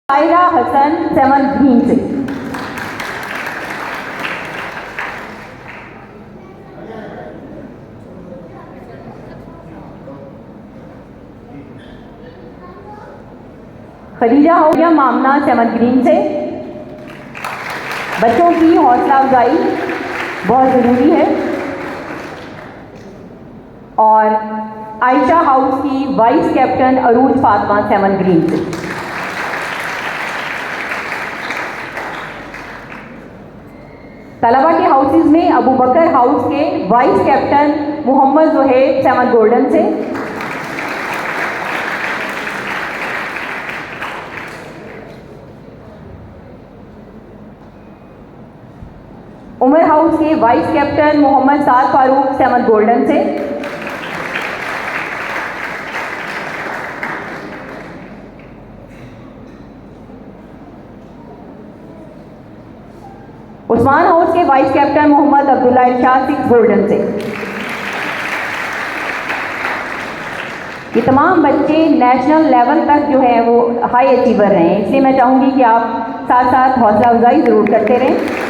Saira Hasan 7 green से। खदीजा होया मामना 7 green से। बच्चों की हौसला अफजाई बहुत ज़रूरी है। और आयशा हाउस की vice captain Arooj Fatima 7 green से। तलबा के हाउसेज में अबू बकर हाउस के vice captain Mohammad Zuhaib 7 golden से। उमर हाउस के vice captain Mohammad Saad Farooq 7 golden से। उस्मान हाउस के vice captain Mohammad Abdullah Irshad 6 golden से। ये तमाम बच्चे नेशनल लेवल तक जो है वो हाई अचीवर रहे हैं, इसलिए मैं चाहूँगी कि आप साथ साथ हौसला अफजाई ज़रूर करते रहें।